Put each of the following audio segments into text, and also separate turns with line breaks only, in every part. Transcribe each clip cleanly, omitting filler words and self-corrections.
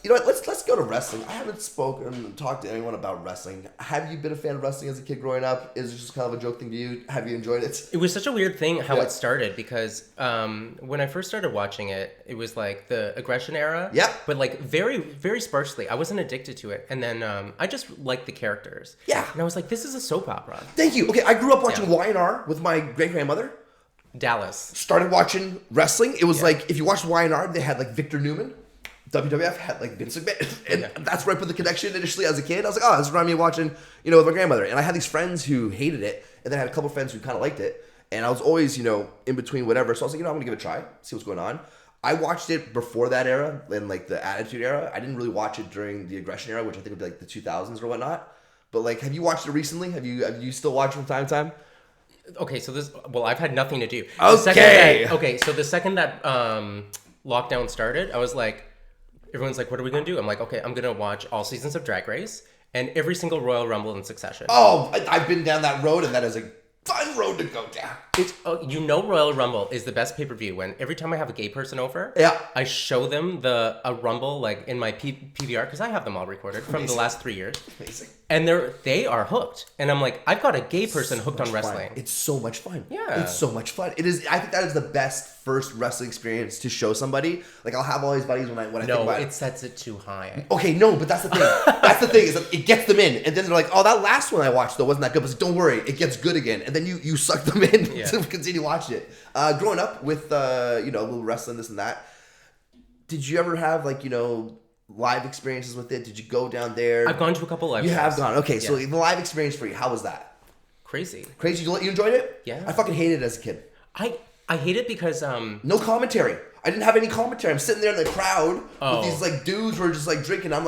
You know what? Let's go to wrestling. I haven't talked to anyone about wrestling. Have you been a fan of wrestling as a kid growing up? Is it just kind of a joke thing to you? Have you enjoyed it?
It was such a weird thing how it started because when I first started watching it, it was like the aggression era.
Yeah.
But like very, very sparsely. I wasn't addicted to it. And then I just liked the characters.
Yeah.
And I was like, this is a soap opera.
Thank you. Okay, I grew up watching Y&R with my great-grandmother.
Dallas.
Started watching wrestling. It was like, if you watched Y&R, they had like Victor Newman. WWF had like Vince McMahon. And that's where I put the connection initially as a kid. I was like, oh, this reminded me of watching, with my grandmother. And I had these friends who hated it. And then I had a couple friends who kind of liked it. And I was always, in between whatever. So I was like, I'm going to give it a try, see what's going on. I watched it before that era, in like the Attitude Era. I didn't really watch it during the Aggression Era, which I think would be like the 2000s or whatnot. But like, have you watched it recently? Have you still watched it from time to time?
Okay, so I've had nothing to do.
Okay.
So the second that lockdown started, I was like, everyone's like, what are we going to do? I'm like, okay, I'm going to watch all seasons of Drag Race and every single Royal Rumble in succession.
Oh, I've been down that road, and that is a fun road to go down.
Royal Rumble is the best pay-per-view when every time I have a gay person over, I show them a Rumble like in my PVR, because I have them all recorded from the last 3 years.
Amazing.
And they are hooked. And I'm like, I've got a gay person hooked on wrestling.
It's so much fun.
Yeah.
It's so much fun. It is. I think that is the best first wrestling experience to show somebody. Like, I'll have all these buddies when I think about it.
No, it sets it too high.
Okay, no, but that's the thing. That's the thing, is that it gets them in. And then they're like, oh, that last one I watched, though, wasn't that good. But don't worry, it gets good again. And then you suck them in to continue watching it. Growing up with, a little wrestling, this and that, did you ever have, live experiences with it? Did you go down there?
I've gone to a couple live
shows. You have gone. Okay,
yeah.
So the live experience for you, how was that?
Crazy.
You enjoyed it?
Yeah.
I fucking hated it as a kid.
I hate it because
no commentary. I didn't have any commentary. I'm sitting there in the crowd with these dudes who are just drinking. I'm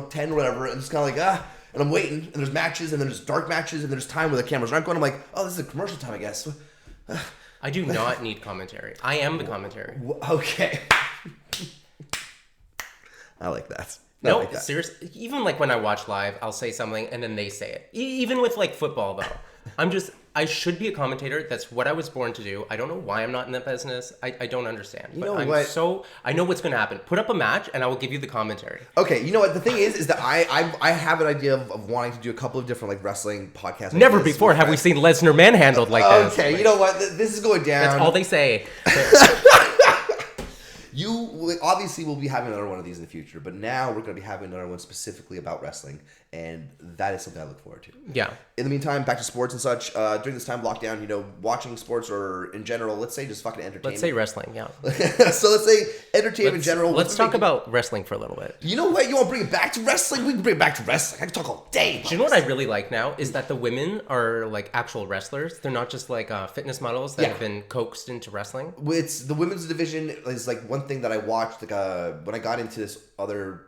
10 or whatever, and just kind of and I'm waiting, and there's matches, and there's dark matches, and there's time where the cameras aren't going. I'm like, oh, this is a commercial time, I guess.
I do not need commentary. I am the commentary.
Okay. I like that.
No, seriously. Even when I watch live, I'll say something and then they say it. Even with football, though, I should be a commentator. That's what I was born to do. I don't know why I'm not in that business. I don't understand.
You know what?
I know what's going to happen. Put up a match and I will give you the commentary.
Okay, you know what? The thing is that I have an idea of wanting to do a couple of different wrestling podcasts.
Never before have we seen Lesnar manhandled like this.
Okay, you know what? This is going down.
That's all they say.
You obviously will be having another one of these in the future, but now we're going to be having another one specifically about wrestling, and that is something I look forward to.
Yeah.
In the meantime, back to sports and such. During this time of lockdown, watching sports or in general, let's say just fucking entertainment.
Let's say wrestling, yeah.
So let's say entertainment in general.
Let's talk about wrestling for a little bit.
You know what? You want to bring it back to wrestling? We can bring it back to wrestling. I can talk all day.
Do you know what I really like now? Is that the women are actual wrestlers. They're not just fitness models that have been coaxed into wrestling.
It's the women's division is one thing that I watched when I got into this other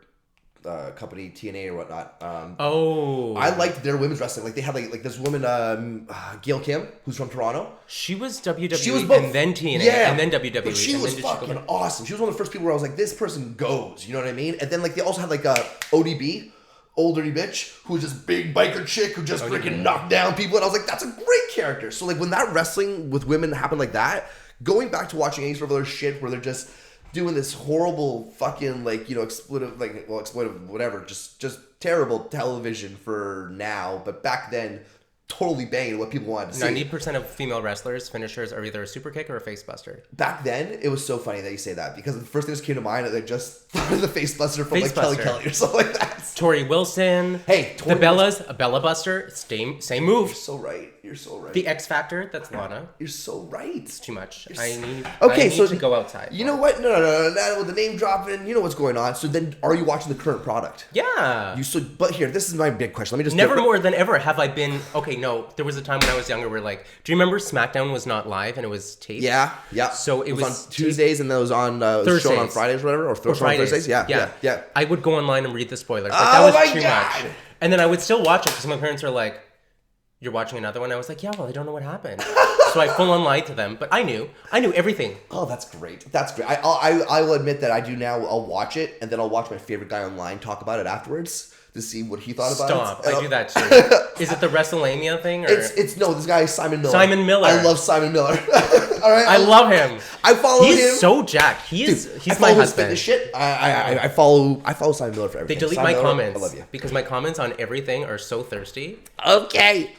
company, TNA or whatnot. I liked their women's wrestling. They had this woman, Gail Kim, who's from Toronto.
She was WWE
she was both,
and then TNA and then WWE.
But she was fucking awesome. She was one of the first people where I was like, this person goes. You know what I mean? And then they also had ODB, Old Dirty Bitch, who was this big biker chick who just freaking knocked down people. And I was like, that's a great character. So when that wrestling with women happened like that, going back to watching any sort of other shit where they're just doing this horrible fucking exploitive whatever, just terrible television for now, but back then totally banging what people wanted to see.
90% of female wrestlers finishers are either a super kick or a face buster.
Back then, it was so funny that you say that, because the first thing that came to mind, they just thought of the face buster from Kelly Kelly or something like that.
Tori Wilson.
Hey,
the Bellas, a Bella Buster, same move.
You're so right.
The X Factor, that's Lana.
You're so right.
It's too much. I need to go outside.
You know what? No. With the name dropping, you know what's going on. So then, are you watching the current product?
Yeah.
But here, this is my big question. Let me just
never more than ever have I been. Okay, no. There was a time when I was younger where do you remember SmackDown was not live and it was taped?
Yeah.
So it was
on Tuesdays and then it was on Thursdays. Shown on Fridays or whatever, or Fridays. Thursdays. Yeah.
I would go online and read the spoilers. That was too much. And then I would still watch it because my parents were like, "You're watching another one?" I was like, "Yeah, well, I don't know what happened." So I full on lied to them, but I knew everything.
Oh, that's great. I will admit that I do now. I'll watch it and then I'll watch my favorite guy online talk about it afterwards to see what he thought about
Stop.
it.
I do that too. Is it the WrestleMania thing? Or?
It's no, this guy is Simon Miller.
Simon Miller.
I love Simon Miller. All right,
I love him.
I follow him.
He's so jacked. He's my husband.
Shit. I follow Simon Miller for everything.
They delete
Simon
my
Miller,
comments
I love you.
because my comments on everything are so thirsty.
Okay.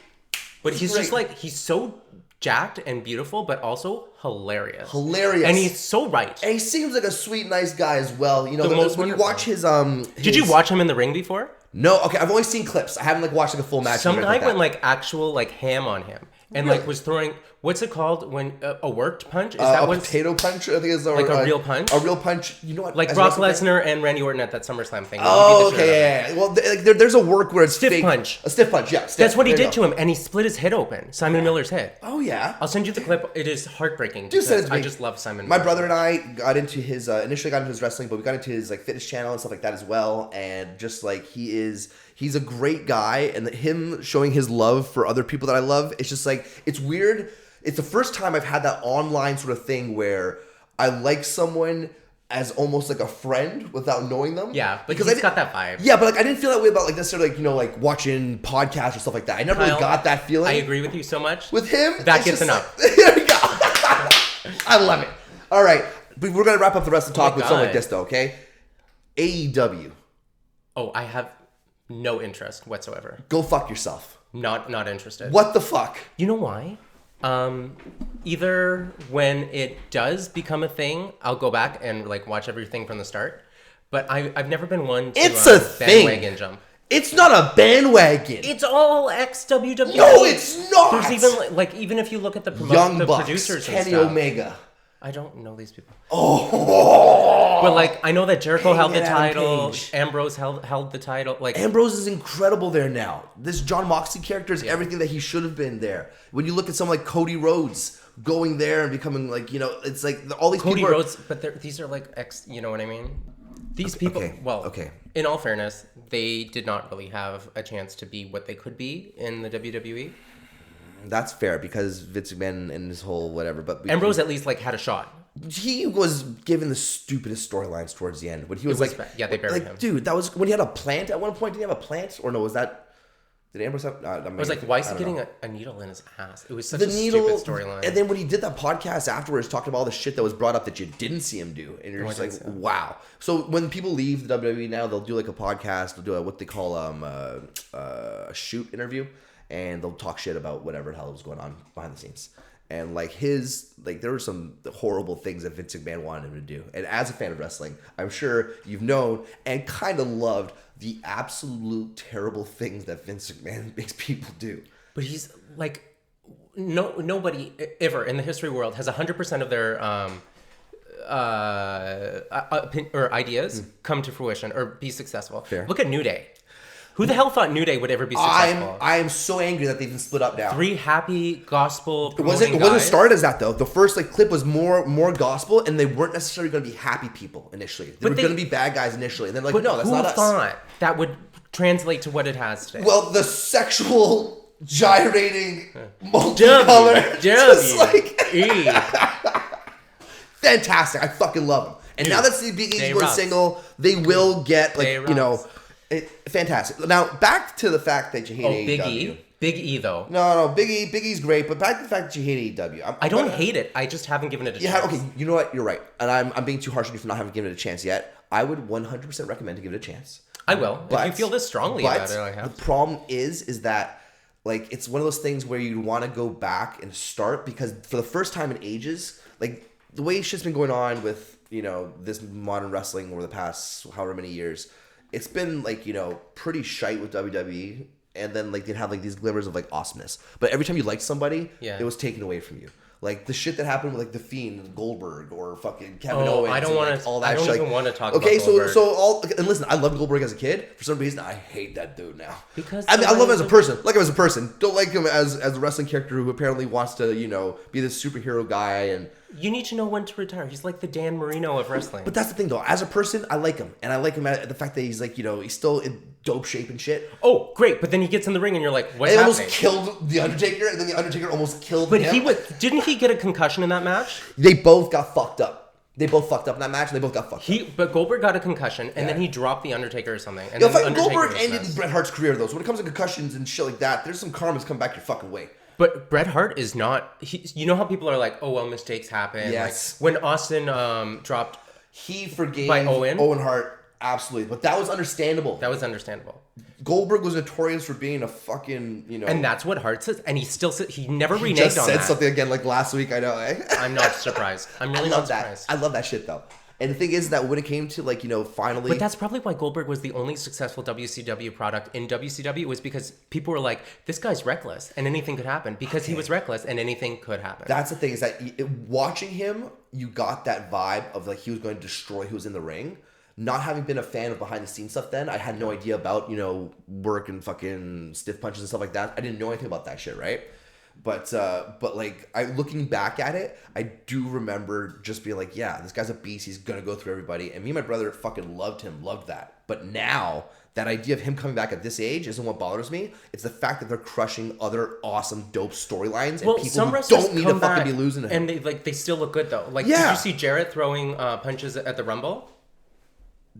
But he's just like, he's so jacked and beautiful, but also hilarious.
And
he's so right.
And he seems like a sweet, nice guy as well. You know, when you watch his
Did you watch him in the ring before?
No, okay, I've only seen clips. I haven't like watched like a full match.
Some guy went like actual like ham on him and like was throwing, what's it called when a worked punch? Is that
a potato punch? I think it's
like a real punch.
A real punch. You know what?
Like Brock Lesnar and Randy Orton at that SummerSlam thing.
Oh, okay, yeah. Well, there's a work where it's
stiff
fake.
punch.
A stiff punch, yeah.
That's what he did to him, and he split his head open. Simon Miller's head.
Oh yeah.
I'll send you the clip. It is heartbreaking.
Dude, send it to me.
I just love Simon.
My brother and I got into his initially got into his wrestling, but we got into his like fitness channel and stuff like that as well. And just like he's a great guy, and him showing his love for other people that I love, it's just like, it's weird. It's the first time I've had that online sort of thing where I like someone as almost like a friend without knowing them.
Yeah, because he's got that vibe.
Yeah, but like I didn't feel that way about like necessarily like, you know, like watching podcasts or stuff like that. I never really got that feeling.
I agree with you so much.
With him,
that gets enough.
Like, there we go. I love it. All right, but we're gonna wrap up the rest of the talk with something like this though, okay? AEW.
Oh, I have no interest whatsoever.
Go fuck yourself.
Not interested.
What the fuck?
You know why? Either when it does become a thing, I'll go back and like watch everything from the start. But I've never been one to
it's a
bandwagon jump.
It's not a bandwagon.
It's all ex-WWE.
No, it's not.
There's even like even if you look at the producers and
Kenny
stuff.
Omega.
I don't know these people.
Oh,
but like I know that Jericho held the title. Ambrose held the title. Like
Ambrose is incredible there now. This John Moxley character is everything that he should have been there. When you look at someone like Cody Rhodes going there and becoming like, you know, it's like all these
Cody
people.
Rhodes, but these are like you know what I mean? These people.
Okay.
Well,
okay.
In all fairness, they did not really have a chance to be what they could be in the WWE.
That's fair because Vince McMahon and his whole whatever, but
Ambrose at least like had a shot.
He was given the stupidest storylines towards the end when he was like,
yeah, they buried him.
Dude, that was when he had a plant at one point. Did he have a plant or no? Was that? Did Ambrose have?
It was like, why is he getting a needle in his ass? It was such
a
stupid storyline.
And then when he did that podcast afterwards, talking about all the shit that was brought up that you didn't see him do, and you're just like, wow. So when people leave the WWE now, they'll do like a podcast. They'll do what they call a shoot interview. And they'll talk shit about whatever the hell was going on behind the scenes. And like there were some horrible things that Vince McMahon wanted him to do. And as a fan of wrestling, I'm sure you've known and kind of loved the absolute terrible things that Vince McMahon makes people do.
But he's like, nobody ever in the history world has 100% of their or ideas come to fruition or be successful.
Fair.
Look at New Day. Who the hell thought New Day would ever be successful?
I am so angry that they've been split up now.
3 happy gospel
It wasn't started as that though. The first like clip was more gospel, and they weren't necessarily going to be happy people initially. They were going to be bad guys initially, and then like, no, that's not us.
Who thought that would translate to what it has today?
Well, the sexual gyrating multicolored, just like fantastic. I fucking love them. And now that Big E's going single, they will get like you know. Fantastic. Now back to the fact that you hate AEW.
Big E though.
No, Big E's great, but back to the fact that you hate AEW.
I don't hate it. I just haven't given it a chance.
Okay, you know what? You're right, and I'm being too harsh on you for not having given it a chance yet. I would 100% recommend to give it a chance.
I will. If you feel this strongly about it, I have.
The problem is that like it's one of those things where you want to go back and start because for the first time in ages, like the way shit's been going on with you know this modern wrestling over the past however many years. It's been like, you know, pretty shite with WWE, and then like they'd have like these glimmers of like awesomeness. But every time you liked somebody, it was taken away from you. Like the shit that happened with like The Fiend, Goldberg, or fucking Kevin Owens.
I don't want to. I don't even want to talk about
Goldberg.
Okay,
and listen, I loved Goldberg as a kid. For some reason, I hate that dude now.
Because
I love him as a person. Like him as a person. Don't like him as a wrestling character who apparently wants to, you know, be this superhero guy and.
You need to know when to retire. He's like the Dan Marino of wrestling.
But that's the thing, though. As a person, I like him. And I like him at the fact that he's like, you know, he's still in dope shape and shit.
Oh, great. But then he gets in the ring and you're like, what's happening?
They almost killed The Undertaker, and then The Undertaker almost killed him.
But didn't he get a concussion in that match?
They both got fucked up. They both fucked up in that match, and they both got fucked up.
But Goldberg got a concussion, and then he dropped The Undertaker or something. And
Yo,
then
fucking
Undertaker
Goldberg ended Bret Hart's career, though. So when it comes to concussions and shit like that, there's some karma's come back your fucking way.
But Bret Hart is not... you know how people are like, oh, well, mistakes happen.
Yes.
Like, when Austin dropped...
He forgave
by Owen
Hart, absolutely. But that was understandable.
That was understandable.
Goldberg was notorious for being a fucking, you know...
And that's what Hart says. And he still says... He never reneged on that.
He just said something again like last week, I know.
I'm not surprised. I'm really not surprised.
I love that shit, though. And the thing is that when it came to, like, you know, finally...
But that's probably why Goldberg was the only successful WCW product in WCW, was because people were like, this guy's reckless and anything could happen. Because he was reckless and anything could happen.
That's the thing, is that watching him, you got that vibe of, like, he was going to destroy who was in the ring. Not having been a fan of behind-the-scenes stuff then, I had no idea about, you know, work and fucking stiff punches and stuff like that. I didn't know anything about that shit, right? But like, looking back at it, I do remember just being like, yeah, this guy's a beast. He's gonna go through everybody. And me and my brother fucking loved that. But now, that idea of him coming back at this age isn't what bothers me. It's the fact that they're crushing other awesome, dope storylines, and people who don't need to fucking be losing to him.
And they still look good though. Like, did you see Jarrett throwing punches at the Rumble?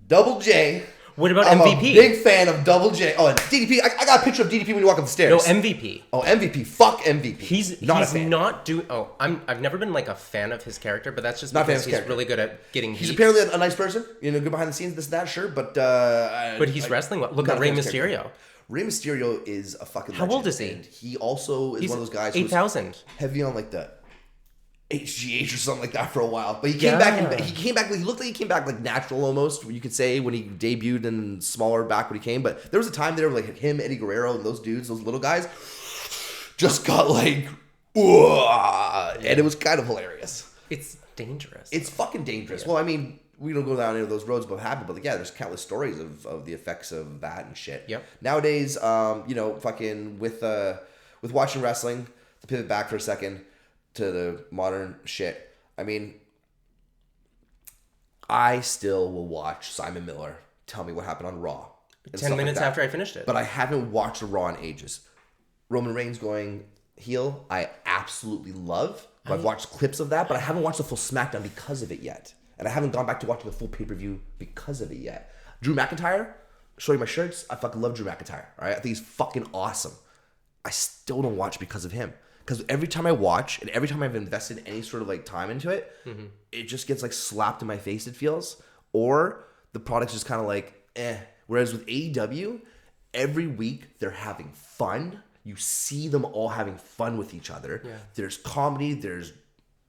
Double J.
What about
I'm
MVP?
I'm a big fan of Double J. Oh, and DDP. I got a picture of DDP when you walk up the stairs.
No, MVP.
Oh, MVP. Fuck MVP.
He's not doing... Oh, I've never been like a fan of his character, but that's just because he's really good at getting
He's
heat.
apparently a nice person. You know, good behind the scenes, this and that, sure. But
he's wrestling well. Look at Rey Mysterio.
Rey Mysterio is a fucking
legend. How old is he?
And he also is one of those guys who's
8,000.
Heavy on like the HGH or something like that for a while, but he came back and he looked like he came back like natural almost, you could say, when he debuted and smaller back when he came. But there was a time there where like him, Eddie Guerrero, and those dudes, those little guys, just got like, and it was kind of hilarious.
It's dangerous.
It's fucking dangerous. Well, I mean, we don't go down any of those roads, but happen. But like, yeah, there's countless stories of the effects of that and shit.
Yep.
Nowadays, you know, fucking with watching wrestling, to pivot back for a second to the modern shit. I mean, I still will watch Simon Miller tell me what happened on Raw.
10 minutes after I finished it.
But I haven't watched a Raw in ages. Roman Reigns going heel, I absolutely love. I've watched clips of that, but I haven't watched the full SmackDown because of it yet. And I haven't gone back to watching the full pay-per-view because of it yet. Drew McIntyre, show you my shirts. I fucking love Drew McIntyre. All right, I think he's fucking awesome. I still don't watch because of him. Because every time I watch and every time I've invested any sort of like time into it, it just gets like slapped in my face, it feels. Or the product's just kind of like, eh. Whereas with AEW, every week they're having fun. You see them all having fun with each other. Yeah. There's comedy,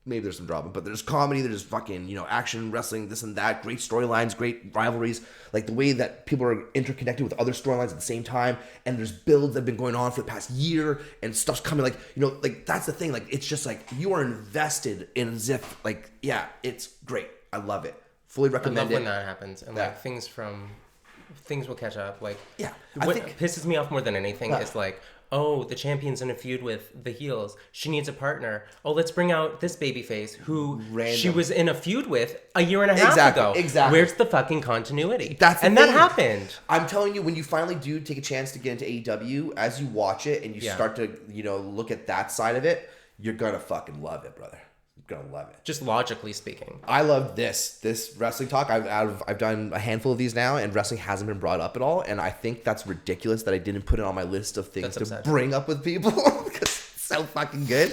maybe there's some drama, but there's comedy, there's fucking, you know, action, wrestling, this and that, great storylines, great rivalries, like the way that people are interconnected with other storylines at the same time, and there's builds that have been going on for the past year, and stuff's coming, like, you know, like, that's the thing, like, it's just like, you are invested in as if, like, yeah, it's great. I love it. Fully recommend it.
I love when that happens, and like, things will catch up, like,
yeah.
What pisses me off more than anything is like, oh, the champion's in a feud with the heels. She needs a partner. Oh, let's bring out this babyface who she was in a feud with a year and a half ago.
Exactly.
Where's the fucking continuity?
That
happened.
I'm telling you, when you finally do take a chance to get into AEW, as you watch it and you start to, you know, look at that side of it, you're gonna fucking love it, brother. You're gonna love it.
Just logically speaking.
I love this wrestling talk. I've done a handful of these now, and wrestling hasn't been brought up at all. And I think that's ridiculous that I didn't put it on my list of things to bring up with people because it's so fucking good.